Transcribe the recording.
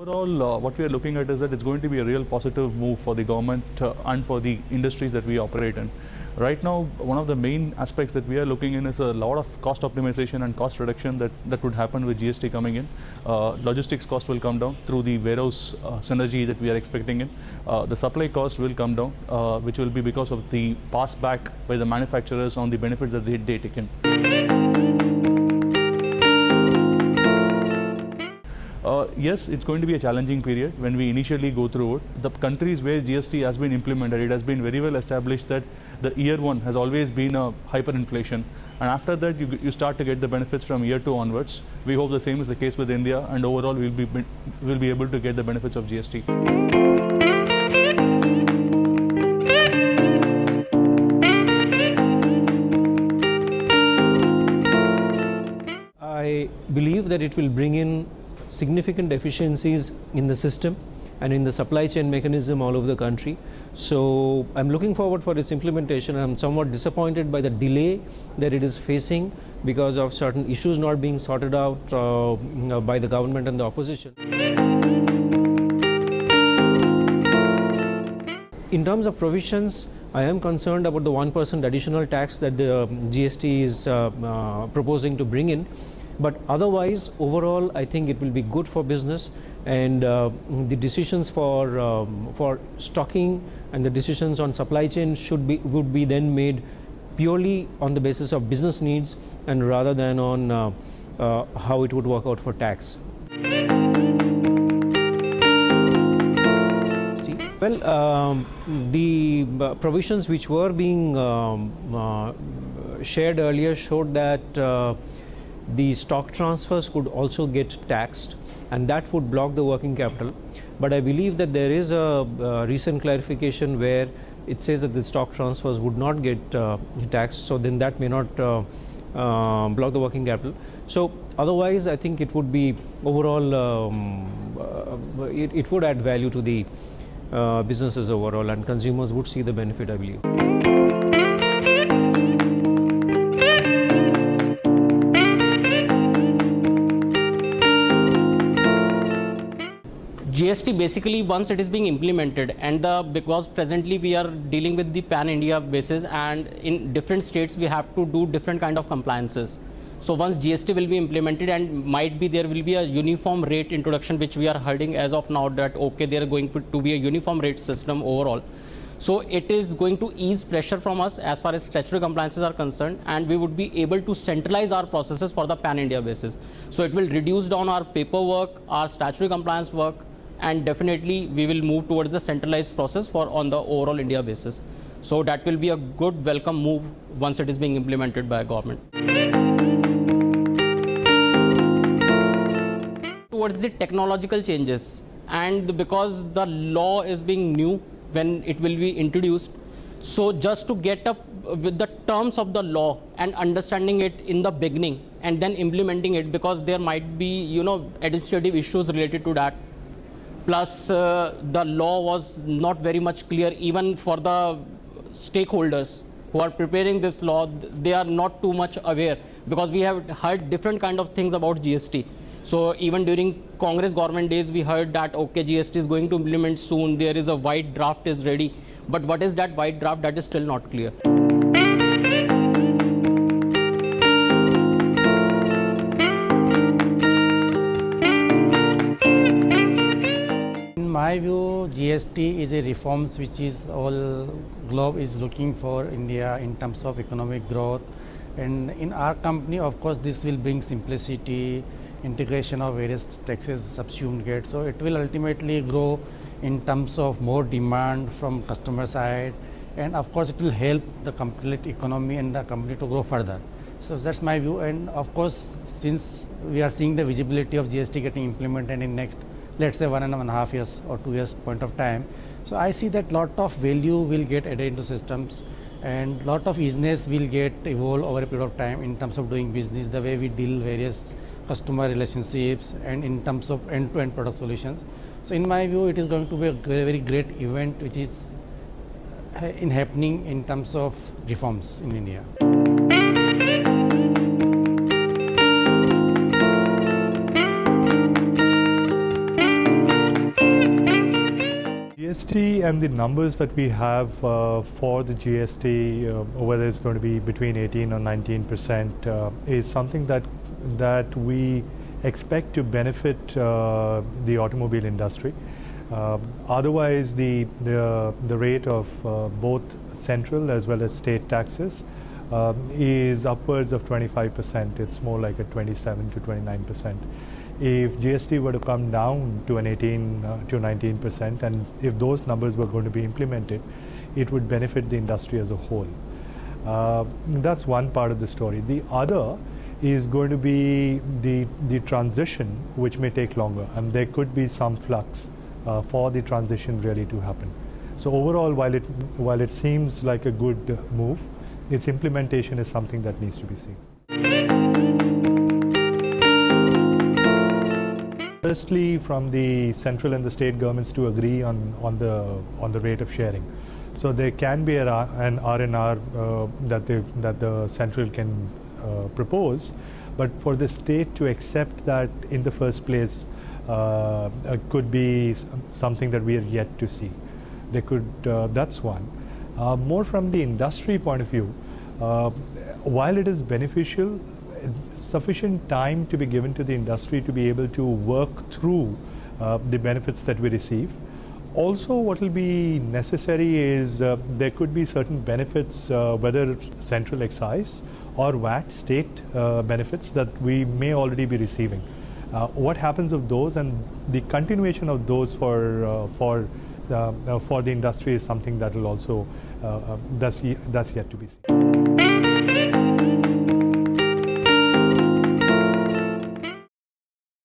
Overall, what we are looking at is that it's going to be a real positive move for the government and for the industries that we operate in. Right now, one of the main aspects that we are looking in is a lot of cost optimization and cost reduction that would happen with GST coming in. Logistics cost will come down through the warehouse synergy that we are expecting in. The supply cost will come down, which will be because of the pass back by the manufacturers on the benefits that they take in. Yes, it's going to be a challenging period when we initially go through it. The countries where GST has been implemented, it has been very well established that the year one has always been a hyperinflation. And after that, you start to get the benefits from year two onwards. We hope the same is the case with India, and overall we'll be able to get the benefits of GST. I believe that it will bring in significant efficiencies in the system and in the supply chain mechanism all over the country. So I'm looking forward for its implementation. I'm somewhat disappointed by the delay that it is facing because of certain issues not being sorted out by the government and the opposition. In terms of provisions, I am concerned about the 1% additional tax that the GST is proposing to bring in. But otherwise, overall, I think it will be good for business, and the decisions for stocking and the decisions on supply chain would be then made purely on the basis of business needs and rather than on how it would work out for tax. Well, the provisions which were being shared earlier showed that the stock transfers could also get taxed, and that would block the working capital. But I believe that there is a recent clarification where it says that the stock transfers would not get taxed, so then that may not block the working capital. So otherwise, I think it would be overall, it would add value to the businesses overall, and consumers would see the benefit, I believe. GST basically, once it is being implemented, and because presently we are dealing with the pan-India basis, and in different states we have to do different kind of compliances. So once GST will be implemented, and might be there will be a uniform rate introduction, which we are hearing as of now that okay, there are going to be a uniform rate system overall. So it is going to ease pressure from us as far as statutory compliances are concerned, and we would be able to centralize our processes for the pan-India basis. So it will reduce down our paperwork, our statutory compliance work, and definitely we will move towards the centralized process on the overall India basis. So that will be a good welcome move once it is being implemented by government. Towards the technological changes, and because the law is being new when it will be introduced, so just to get up with the terms of the law and understanding it in the beginning and then implementing it, because there might be administrative issues related to that. Plus, the law was not very much clear even for the stakeholders who are preparing this law. They are not too much aware, because we have heard different kind of things about GST. So even during Congress government days, we heard that okay, GST is going to implement soon. There is a white draft is ready. But what is that white draft? That is still not clear. In my view, GST is a reforms which is all globe is looking for India in terms of economic growth, and in our company, of course, this will bring simplicity, integration of various taxes subsumed get. So it will ultimately grow in terms of more demand from customer side, and of course it will help the complete economy and the company to grow further. So that's my view, and of course, since we are seeing the visibility of GST getting implemented in next, let's say 1.5 years or 2 years point of time, so I see that lot of value will get added into systems, and lot of easiness will get evolved over a period of time in terms of doing business, the way we deal various customer relationships, and in terms of end-to-end product solutions. So in my view, it is going to be a very, very great event which is happening in terms of reforms in India. GST and the numbers that we have for the GST, whether it's going to be between 18 or 19%, is something that we expect to benefit the automobile industry. Otherwise, the rate of both central as well as state taxes is upwards of 25%. It's more like a 27 to 29%. If GST were to come down to an 18 to 19%, and if those numbers were going to be implemented, it would benefit the industry as a whole. That's one part of the story. The other is going to be the transition, which may take longer, and there could be some flux for the transition really to happen. So overall, while it seems like a good move, its implementation is something that needs to be seen. Firstly, from the central and the state governments to agree on the rate of sharing. So there can be an R&R that the central can propose, but for the state to accept that in the first place could be something that we are yet to see. They could. That's one. More from the industry point of view, while it is beneficial, sufficient time to be given to the industry to be able to work through the benefits that we receive. Also, what will be necessary is there could be certain benefits, whether it's central excise or VAT state benefits that we may already be receiving. What happens of those, and the continuation of those for the industry is something that will also that's yet to be seen.